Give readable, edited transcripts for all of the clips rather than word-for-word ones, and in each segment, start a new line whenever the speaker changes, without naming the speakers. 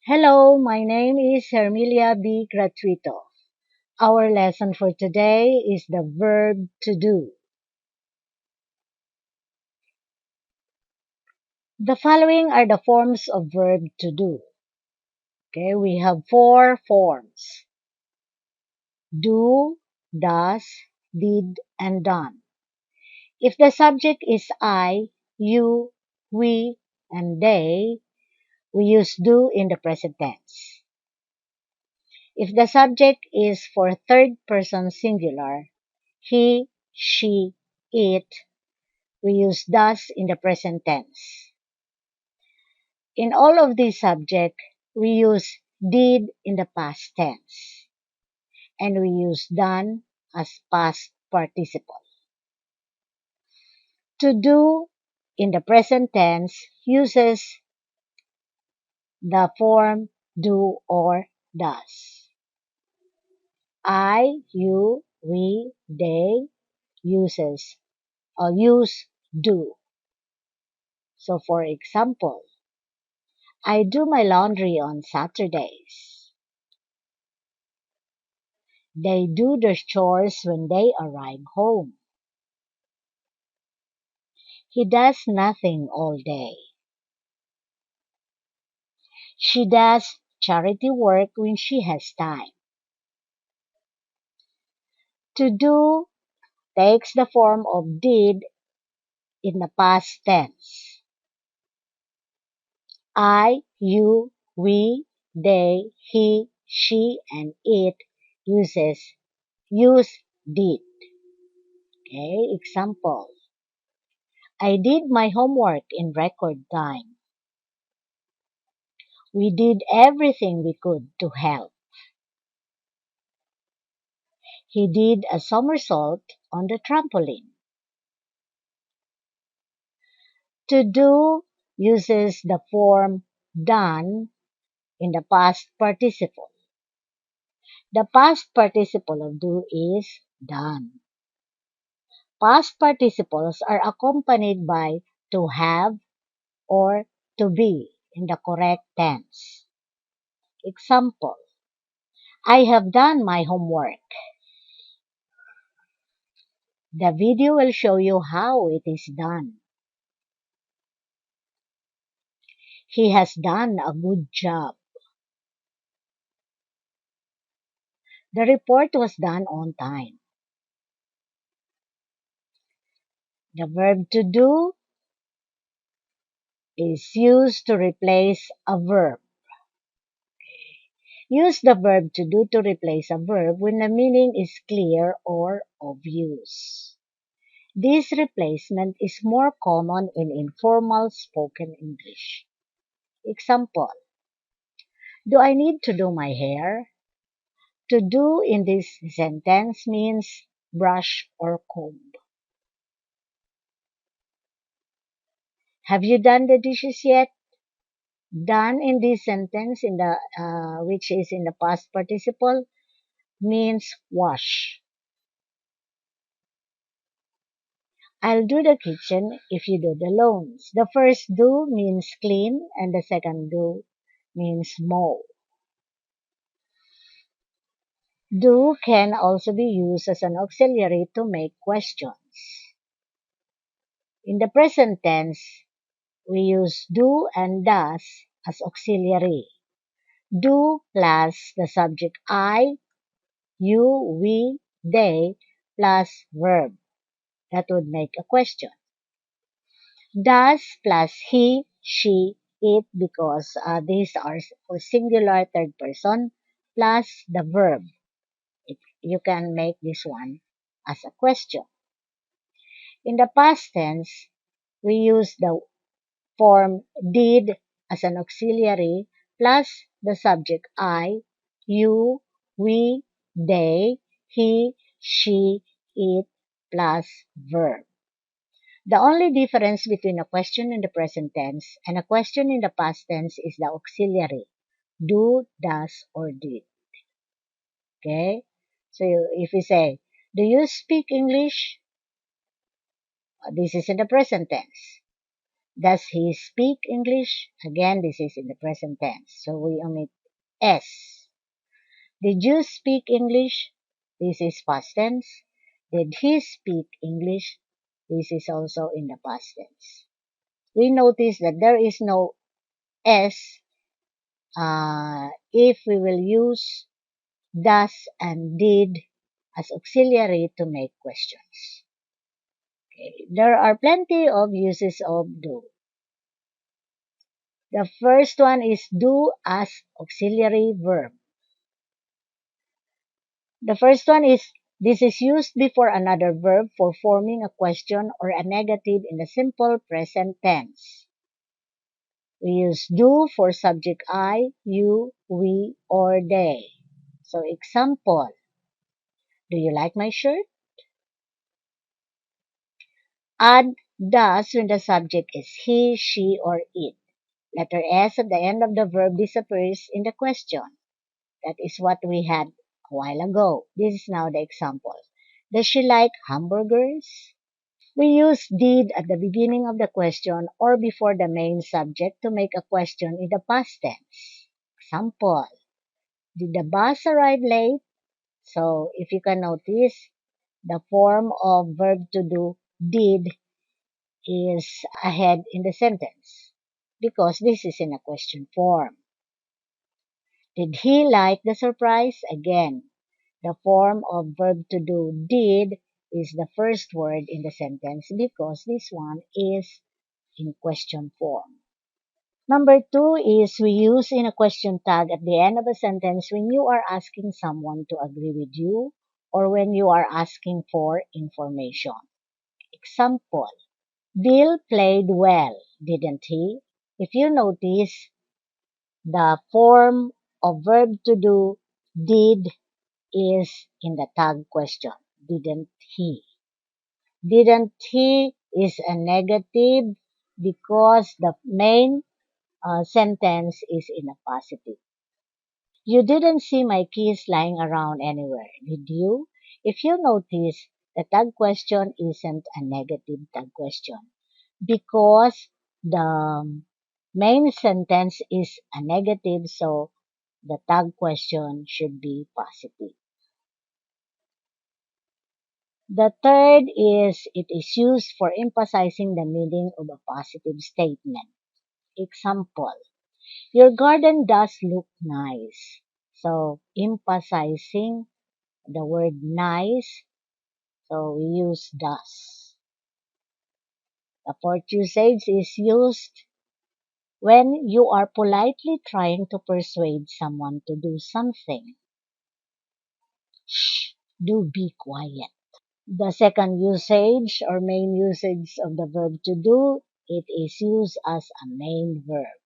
Hello, my name is Hermilia B. Gratuito. Our lesson for today is the verb to do. The following are the forms of verb to do. Okay, we have four forms. Do, does, did, and done. If the subject is I, you, we, and they, we use do in the present tense. If the subject is for third person singular, he, she, it, we use does in the present tense. In all of these subjects, we use did in the past tense, and we use done as past participle. To do in the present tense uses the form do or does. I, you, we, they use do. So for example, I do my laundry on Saturdays. They do their chores when they arrive home. He does nothing all day. She does charity work when she has time. To do takes the form of did in the past tense. I, you, we, they, he, she, and it use did. Okay, example. I did my homework in record time. We did everything we could to help. He did a somersault on the trampoline. To do uses the form done in the past participle. The past participle of do is done. Past participles are accompanied by to have or to be in the correct tense. Example, I have done my homework. The video will show you how it is done. He has done a good job. The report was done on time. The verb to do is used to replace a verb. Use the verb to do to replace a verb when the meaning is clear or obvious. This replacement is more common in informal spoken English. Example, do I need to do my hair? To do in this sentence means brush or comb. Have you done the dishes yet? Done in this sentence which is in the past participle means wash. I'll do the kitchen if you do the lawns. The first do means clean and the second do means mow. Do can also be used as an auxiliary to make questions. In the present tense, we use do and does as auxiliary. Do plus the subject I, you, we, they plus verb. That would make a question. Does plus he, she, it because these are singular third person plus the verb. You can make this one as a question. In the past tense, we use the form did as an auxiliary plus the subject I, you, we, they, he, she, it plus verb. The only difference between a question in the present tense and a question in the past tense is the auxiliary, do, does, or did. Okay? So if we say, do you speak English? This is in the present tense. Does he speak English? Again, this is in the present tense. So we omit S. Did you speak English? This is past tense. Did he speak English? This is also in the past tense. We notice that there is no S if we will use does and did as auxiliary to make questions. Okay. There are plenty of uses of do. The first one is do as auxiliary verb. The first one is this is used before another verb for forming a question or a negative in the simple present tense. We use do for subject I, you, we, or they. So example, do you like my shirt? Add does when the subject is he, she, or it. Letter S at the end of the verb disappears in the question. That is what we had a while ago. This is now the example. Does she like hamburgers? We use did at the beginning of the question or before the main subject to make a question in the past tense. Example, did the bus arrive late? So, if you can notice, the form of verb to do, did, is ahead in the sentence because this is in a question form. Did he like the surprise? Again, the form of verb to do, did, is the first word in the sentence because this one is in question form. Number two is we use in a question tag at the end of a sentence when you are asking someone to agree with you or when you are asking for information. Example, Bill played well, didn't he? If you notice, the form of verb to do, did, is in the tag question. Didn't he? Didn't he is a negative because the main sentence is in a positive. You didn't see my keys lying around anywhere, did you? If you notice, the tag question isn't a negative tag question because the main sentence is a negative, so the tag question should be positive. The third is it is used for emphasizing the meaning of a positive statement. Example, your garden does look nice. So, emphasizing the word nice, so we use does. The fourth usage is used when you are politely trying to persuade someone to do something. Shh, do be quiet. The second usage or main usage of the verb to do, it is used as a main verb.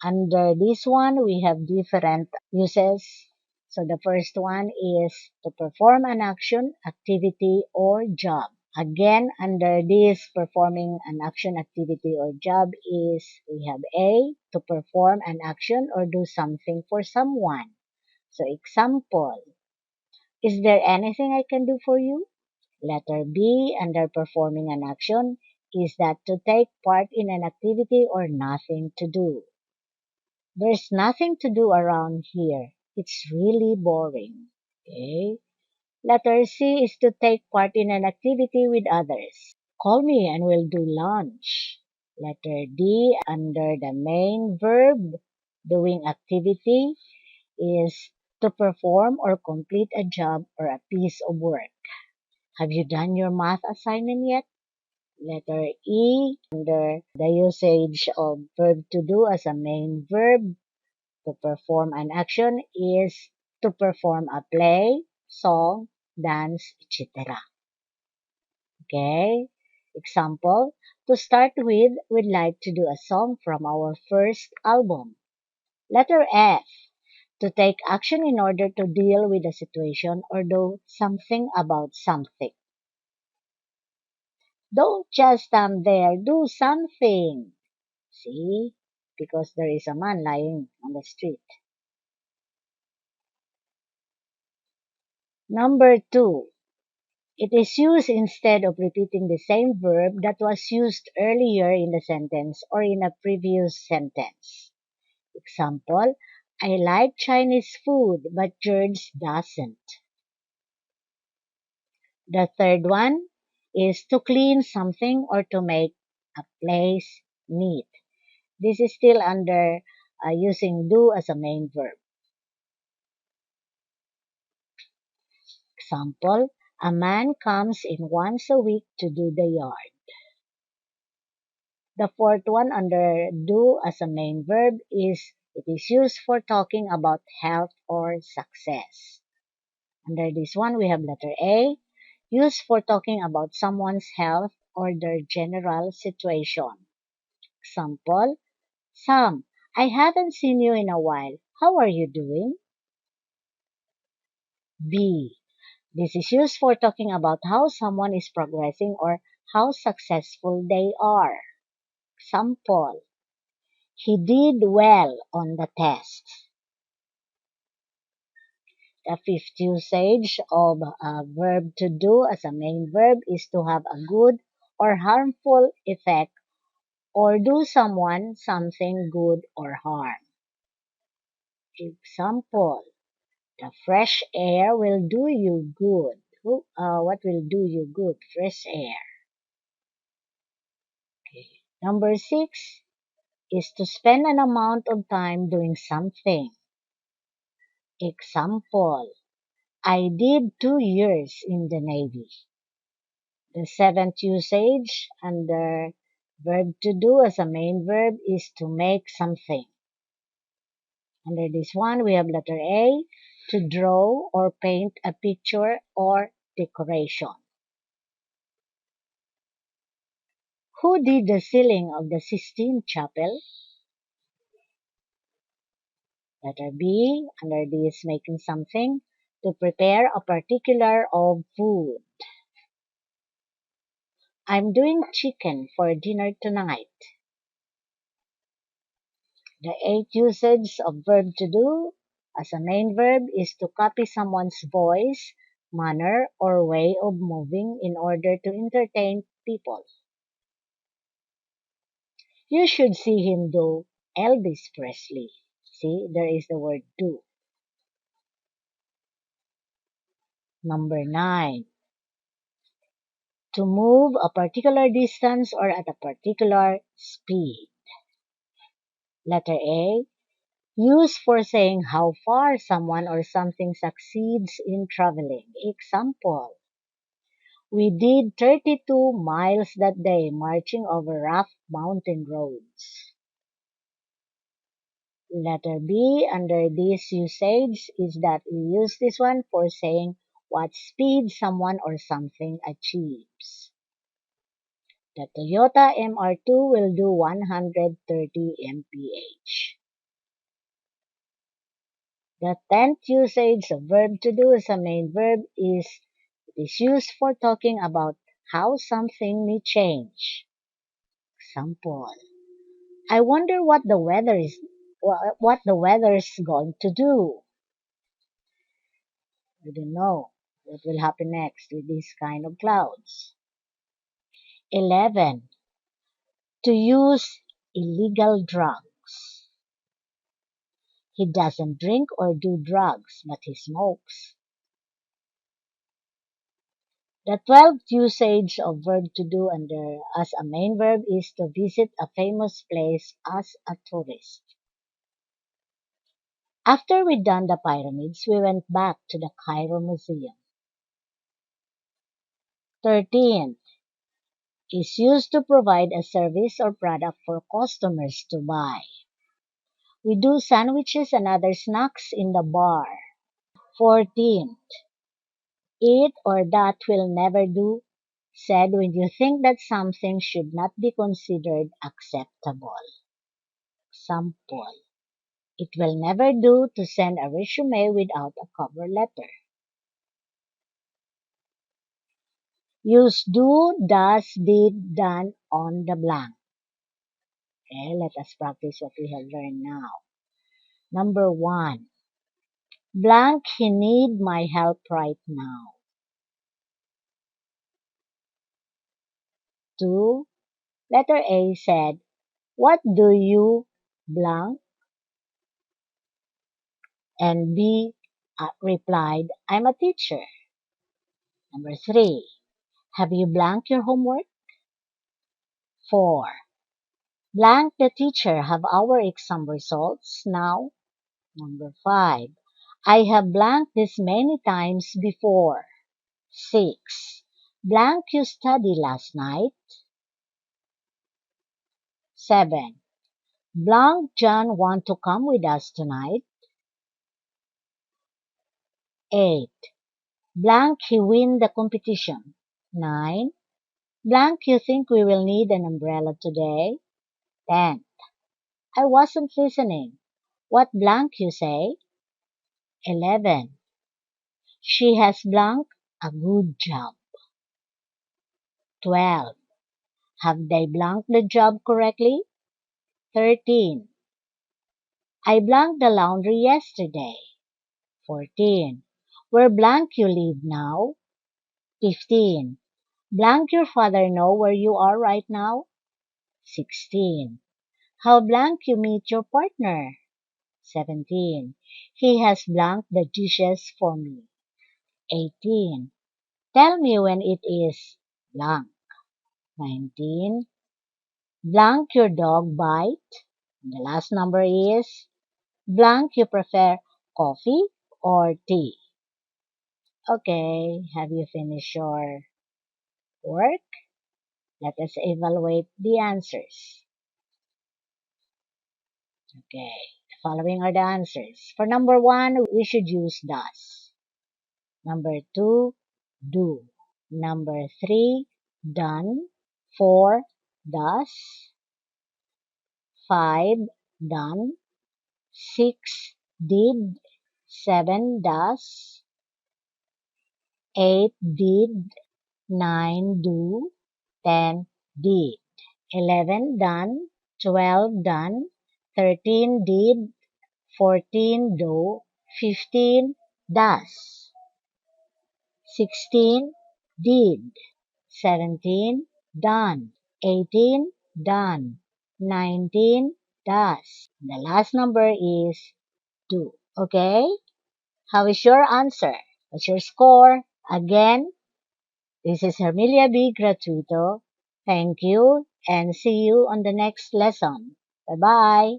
Under this one, we have different uses. So the first one is to perform an action, activity, or job. Again, under this performing an action, activity, or job is we have A, to perform an action or do something for someone. So example, is there anything I can do for you? Letter B, under performing an action, is that to take part in an activity or nothing to do. There's nothing to do around here. It's really boring. Okay. Letter C is to take part in an activity with others. Call me and we'll do lunch. Letter D, under the main verb, doing activity, is to perform or complete a job or a piece of work. Have you done your math assignment yet? Letter E, under the usage of verb to do as a main verb, to perform an action is to perform a play, song, dance, etc. Okay? Example, to start with, we'd like to do a song from our first album. Letter F, to take action in order to deal with a situation or do something about something. Don't just stand there, do something. See? Because there is a man lying on the street. Number two, It is used instead of repeating the same verb that was used earlier in the sentence or in a previous sentence. Example, I like Chinese food, but George doesn't. The third one is to clean something or to make a place neat. This is still under using do as a main verb. Example, a man comes in once a week to do the yard. The fourth one under do as a main verb is it is used for talking about health or success. Under this one, we have letter A, used for talking about someone's health or their general situation. Example, Sam, I haven't seen you in a while. How are you doing? B, this is used for talking about how someone is progressing or how successful they are. Example, he did well on the test. The fifth usage of a verb to do as a main verb is to have a good or harmful effect or do someone something good or harm. Example, the fresh air will do you good. What will do you good? Fresh air. Okay. Number 6 is to spend an amount of time doing something. Example, I did 2 years in the Navy. The seventh usage under verb to do as a main verb is to make something. Under this one, we have letter A, to draw or paint a picture or decoration. Who did the ceiling of the Sistine Chapel? Letter B, under this making something, to prepare a particular of food. I'm doing chicken for dinner tonight. The eighth usage of verb to do as a main verb is to copy someone's voice, manner, or way of moving in order to entertain people. You should see him do Elvis Presley. See, there is the word do. Number 9. To move a particular distance or at a particular speed. Letter A. Used for saying how far someone or something succeeds in traveling. Example, we did 32 miles that day marching over rough mountain roads. Letter B under this usage is that we use this one for saying what speed someone or something achieves. The Toyota MR2 will do 130 mph. The 10th usage of verb to do as a main verb is it is used for talking about how something may change. Example, I wonder what the weather is going to do. We don't know what will happen next with these kind of clouds. 11. To use illegal drugs. He doesn't drink or do drugs, but he smokes. The 12th usage of verb to do under as a main verb is to visit a famous place as a tourist. After we'd done the pyramids, we went back to the Cairo Museum. 13. Is used to provide a service or product for customers to buy. We do sandwiches and other snacks in the bar. 14. It or that will never do, said when you think that something should not be considered acceptable. Example, it will never do to send a resume without a cover letter. Use do, does, did, done on the blank. Okay, let us practice what we have learned now. Number 1. Blank, he need my help right now. 2. Letter A said, "What do you blank?" And B replied, "I'm a teacher." Number 3. Have you blanked your homework? 4. Blank the teacher have our exam results now. Number 5. I have blanked this many times before. 6. Blank you study last night. 7. Blank John want to come with us tonight. 8. Blank he win the competition. 9. Blank you think we will need an umbrella today. 10. I wasn't listening. What blank you say? 11. She has blank a good job. 12. Have they blanked the job correctly? 13. I blanked the laundry yesterday. 14. Where blank you live now? 15. Blank your father know where you are right now? 16. How blank you meet your partner? 17. He has blanked the dishes for me. 18. Tell me when it is blank. 19. Blank your dog bite. The last number is blank you prefer coffee or tea. Okay, have you finished your work? Let us evaluate the answers. Okay, the following are the answers. For number 1, we should use does. Number 2, do. Number 3, done. 4, does. 5, done. 6, did. 7, does. 8, did. 9, do. 10, did. 11, done. 12, done. 13, did. 14, do. 15, does. 16, did. 17, done. 18, done. 19, does. The last number is do. Okay? How is your answer? What's your score? Again, this is Hermilia B. Gratuito. Thank you and see you on the next lesson. Bye-bye.